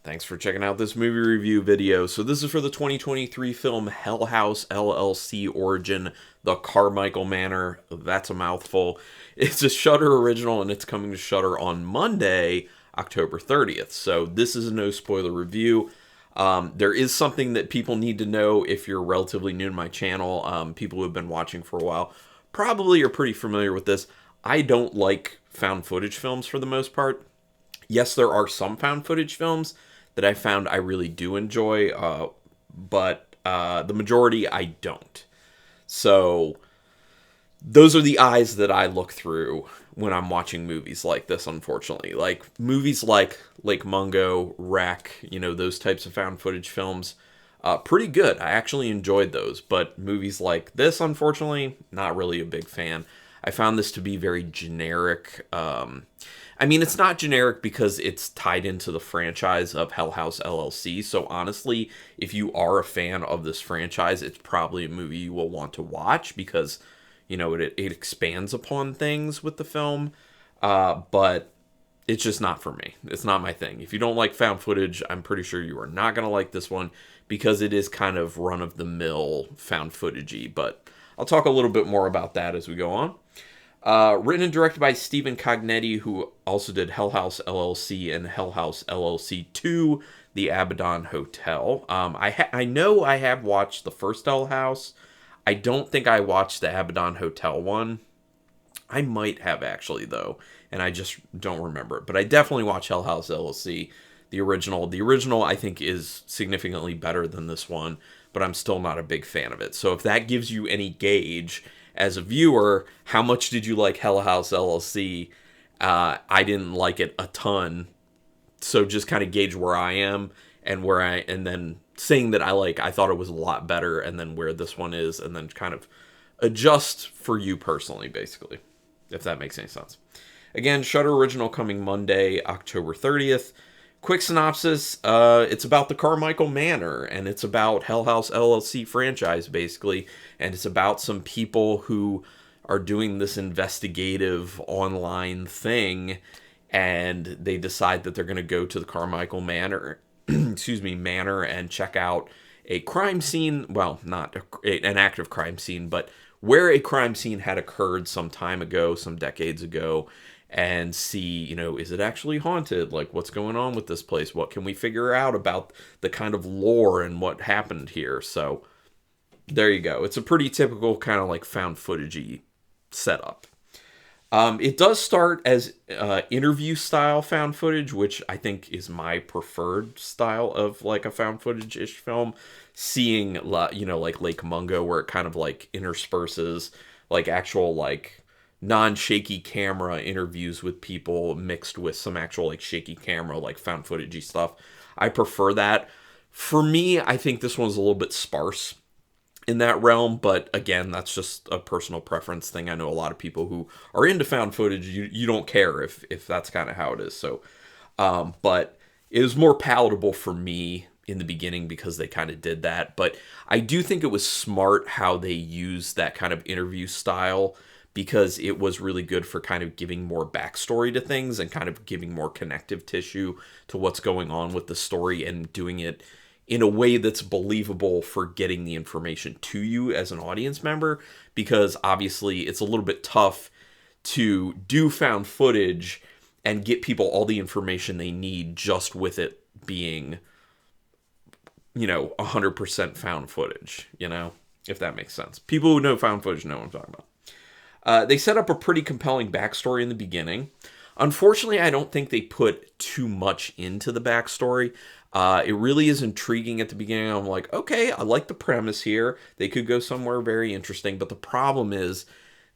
Thanks for checking out this movie review video. So this is for the 2023 film Hell House LLC Origin, The Carmichael Manor. That's a mouthful. It's a Shudder original and it's coming to Shudder on Monday, October 30th. So this is a no spoiler review. There is something that people need to know if you're relatively new to my channel. People who have been watching for a while probably are pretty familiar with this. I don't like found footage films for the most part. Yes, there are some found footage films that I found I really do enjoy, but the majority I don't. So those are the eyes that I look through when I'm watching movies like this, unfortunately. Like movies like Lake Mungo, Wreck, those types of found footage films, pretty good. I actually enjoyed those, but movies like this, unfortunately, not really a big fan. I found this to be very generic. It's not generic because it's tied into the franchise of Hell House LLC. So honestly, if you are a fan of this franchise, it's probably a movie you will want to watch because, it expands upon things with the film. But it's just not for me. It's not my thing. If you don't like found footage, I'm pretty sure you are not going to like this one because it is kind of run-of-the-mill found footage-y. But I'll talk a little bit more about that as we go on. Written and directed by Stephen Cognetti, who also did Hell House LLC and Hell House LLC 2, The Abaddon Hotel. I know I have watched the first Hell House. I don't think I watched the Abaddon Hotel one. I might have actually, though, and I just don't remember it. But I definitely watched Hell House LLC, the original. The original, I think, is significantly better than this one, but I'm still not a big fan of it. So if that gives you any gauge as a viewer, how much did you like Hell House LLC? I didn't like it a ton. So just kind of gauge where I am and then saying that I thought it was a lot better and then where this one is and then kind of adjust for you personally, basically, if that makes any sense. Again, Shudder original coming Monday, October 30th. Quick synopsis, it's about the Carmichael Manor, and it's about Hell House LLC franchise, basically, and it's about some people who are doing this investigative online thing, and they decide that they're going to go to the Carmichael Manor, Manor, and check out a crime scene, well, not an active crime scene, but where a crime scene had occurred some time ago, some decades ago, and see, is it actually haunted? Like, what's going on with this place? What can we figure out about the kind of lore and what happened here? So, there you go. It's a pretty typical kind of like found footage-y setup. It does start as interview style found footage, which I think is my preferred style of like a found footage-ish film. Seeing, like Lake Mungo, where it kind of like intersperses like actual like non-shaky camera interviews with people mixed with some actual like shaky camera like found footage-y stuff. I prefer that. For me, I think this one's a little bit sparse in that realm, but again, that's just a personal preference thing. I know a lot of people who are into found footage, you don't care if that's kind of how it is. So but it was more palatable for me in the beginning because they kind of did that. But I do think it was smart how they used that kind of interview style, because it was really good for kind of giving more backstory to things and kind of giving more connective tissue to what's going on with the story and doing it in a way that's believable for getting the information to you as an audience member, because obviously it's a little bit tough to do found footage and get people all the information they need just with it being, 100% found footage, if that makes sense. People who know found footage know what I'm talking about. They set up a pretty compelling backstory in the beginning. Unfortunately, I don't think they put too much into the backstory. It really is intriguing at the beginning. I'm like, okay, I like the premise here. They could go somewhere very interesting. But the problem is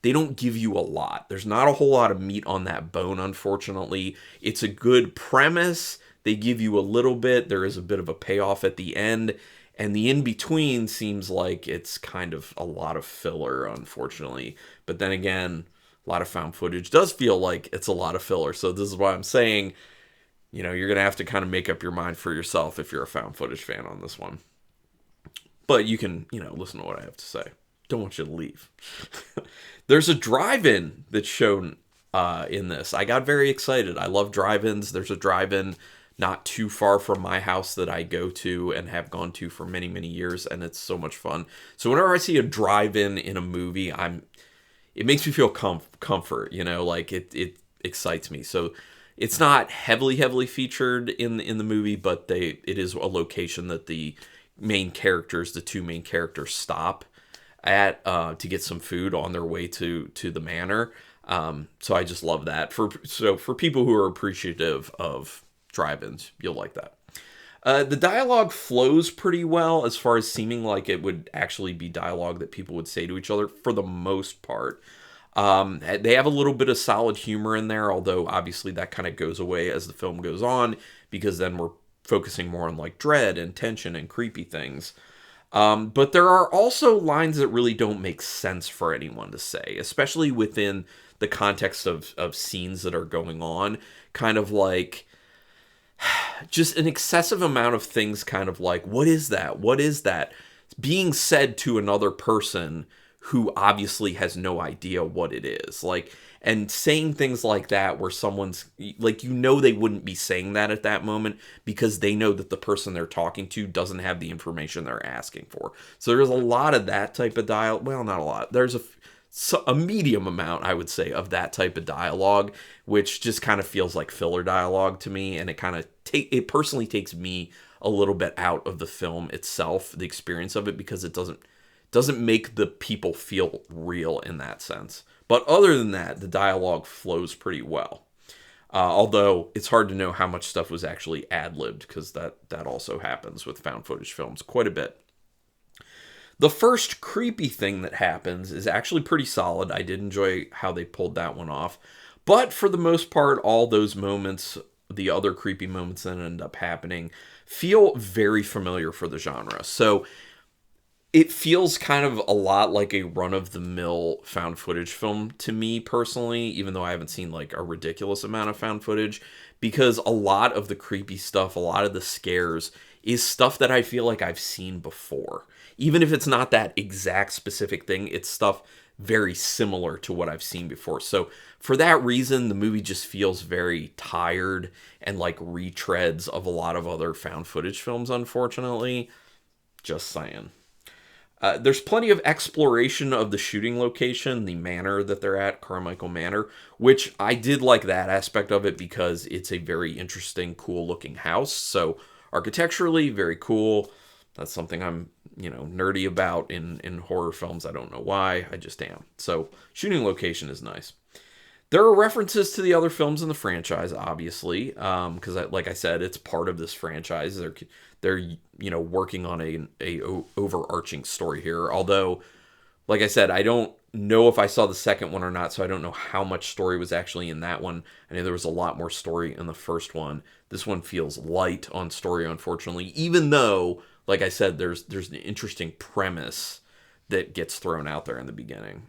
they don't give you a lot. There's not a whole lot of meat on that bone, unfortunately. It's a good premise. They give you a little bit. There is a bit of a payoff at the end. And the in-between seems like it's kind of a lot of filler, unfortunately. But then again, a lot of found footage does feel like it's a lot of filler. So this is why I'm saying, you're going to have to kind of make up your mind for yourself if you're a found footage fan on this one. But you can, listen to what I have to say. Don't want you to leave. There's a drive-in that's shown in this. I got very excited. I love drive-ins. There's a drive-in not too far from my house that I go to and have gone to for many, many years, and it's so much fun. So whenever I see a drive-in in a movie, it makes me feel comfort, like it excites me. So it's not heavily featured in the movie, but it is a location that the two main characters stop at to get some food on their way to the manor. So I just love that. For people who are appreciative of drive-ins, you'll like that. The dialogue flows pretty well as far as seeming like it would actually be dialogue that people would say to each other for the most part. They have a little bit of solid humor in there, although obviously that kind of goes away as the film goes on, because then we're focusing more on like dread and tension and creepy things. But there are also lines that really don't make sense for anyone to say, especially within the context of scenes that are going on. Kind of like just an excessive amount of things, kind of like, what is that? What is that? Being said to another person who obviously has no idea what it is. Like, and saying things like that where someone's like, they wouldn't be saying that at that moment because they know that the person they're talking to doesn't have the information they're asking for. So there's a lot of that type of dialogue. Well, not a lot. There's a medium amount, I would say, of that type of dialogue, which just kind of feels like filler dialogue to me. And it personally takes me a little bit out of the film itself, the experience of it, because it doesn't make the people feel real in that sense. But other than that, the dialogue flows pretty well. Although it's hard to know how much stuff was actually ad-libbed, because that also happens with found footage films quite a bit. The first creepy thing that happens is actually pretty solid. I did enjoy how they pulled that one off. But for the most part, all those moments, the other creepy moments that end up happening, feel very familiar for the genre. So it feels kind of a lot like a run-of-the-mill found footage film to me personally, even though I haven't seen like a ridiculous amount of found footage, because a lot of the creepy stuff, a lot of the scares, is stuff that I feel like I've seen before. Even if it's not that exact specific thing, it's stuff very similar to what I've seen before. So for that reason, the movie just feels very tired and like retreads of a lot of other found footage films, unfortunately. Just saying. There's plenty of exploration of the shooting location, the manor that they're at, Carmichael Manor, which I did like that aspect of it because it's a very interesting, cool-looking house. So architecturally, very cool. That's something I'm, nerdy about in horror films. I don't know why. I just am. So shooting location is nice. There are references to the other films in the franchise, obviously, because, like I said, it's part of this franchise. They're working on a overarching story here. Although, like I said, I don't know if I saw the second one or not, so I don't know how much story was actually in that one. I know there was a lot more story in the first one. This one feels light on story, unfortunately, even though, like I said, there's an interesting premise that gets thrown out there in the beginning.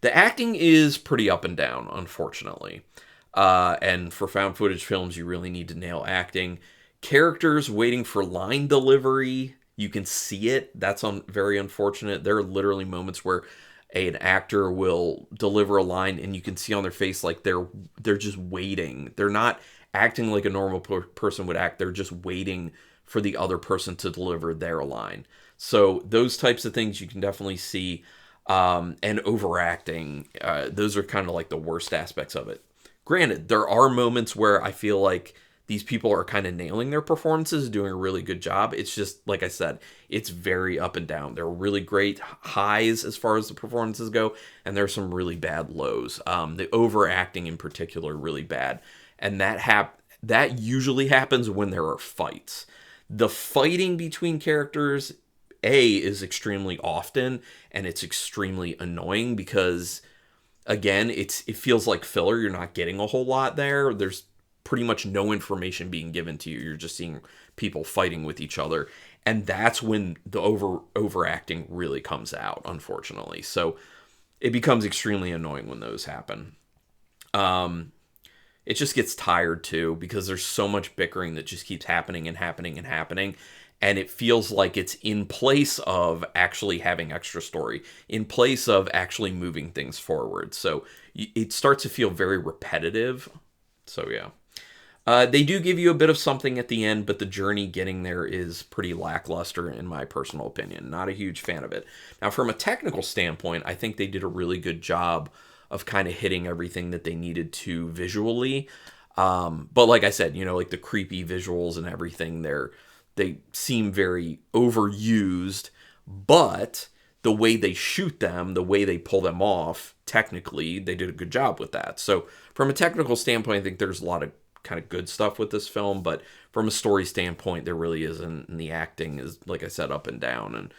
The acting is pretty up and down, unfortunately. And for found footage films, you really need to nail acting. Characters waiting for line delivery, you can see it. That's very unfortunate. There are literally moments where an actor will deliver a line and you can see on their face like they're just waiting. They're not acting like a normal person would act. They're just waiting for the other person to deliver their line. So those types of things you can definitely see. And overacting, those are kind of like the worst aspects of it. Granted, there are moments where I feel like these people are kind of nailing their performances, doing a really good job. It's just, like I said, it's very up and down. There are really great highs as far as the performances go, and there's some really bad lows. The overacting in particular, really bad. And that usually happens when there are fights. The fighting between characters is extremely often, and it's extremely annoying because, again, it feels like filler. You're not getting a whole lot there. There's pretty much no information being given to you. You're just seeing people fighting with each other, and that's when the overacting really comes out, unfortunately. So it becomes extremely annoying when those happen. It just gets tired too because there's so much bickering that just keeps happening and happening and happening. And it feels like it's in place of actually having extra story, in place of actually moving things forward. So it starts to feel very repetitive. So yeah. They do give you a bit of something at the end, but the journey getting there is pretty lackluster in my personal opinion. Not a huge fan of it. Now, from a technical standpoint, I think they did a really good job of kind of hitting everything that they needed to visually. But like I said, like the creepy visuals and everything, they seem very overused, but the way they shoot them, the way they pull them off, technically, they did a good job with that. So from a technical standpoint, I think there's a lot of kind of good stuff with this film, but from a story standpoint, there really isn't, and the acting is, like I said, up and down. And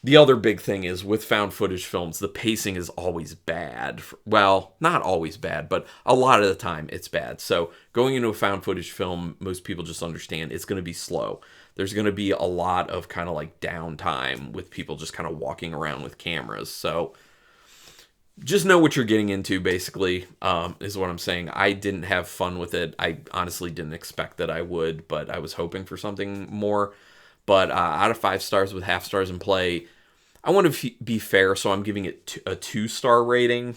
the other big thing is with found footage films, the pacing is always bad. Well, not always bad, but a lot of the time it's bad. So going into a found footage film, most people just understand it's going to be slow. There's going to be a lot of kind of like downtime with people just kind of walking around with cameras. So just know what you're getting into, basically, is what I'm saying. I didn't have fun with it. I honestly didn't expect that I would, but I was hoping for something more. But out of 5 stars with half stars in play, I want to be fair, so I'm giving it a 2-star rating.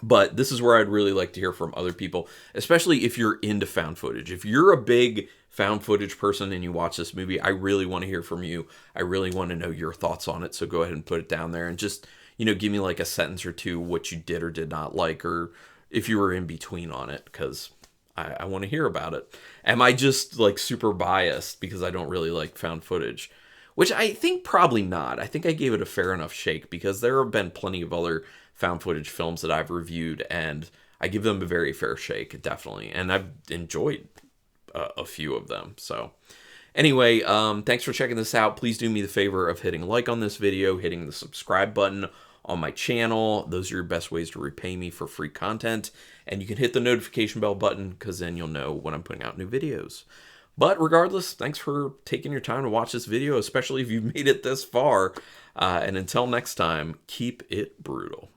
But this is where I'd really like to hear from other people, especially if you're into found footage. If you're a big found footage person and you watch this movie, I really want to hear from you. I really want to know your thoughts on it, so go ahead and put it down there and just, give me like a sentence or two what you did or did not like, or if you were in between on it, because I want to hear about it. Am I just like super biased because I don't really like found footage? Which I think probably not. I think I gave it a fair enough shake because there have been plenty of other found footage films that I've reviewed, and I give them a very fair shake, definitely. And I've enjoyed a few of them. So anyway, thanks for checking this out. Please do me the favor of hitting like on this video, hitting the subscribe button on my channel. Those are your best ways to repay me for free content. And you can hit the notification bell button because then you'll know when I'm putting out new videos. But regardless, thanks for taking your time to watch this video, especially if you've made it this far. And until next time, keep it brutal.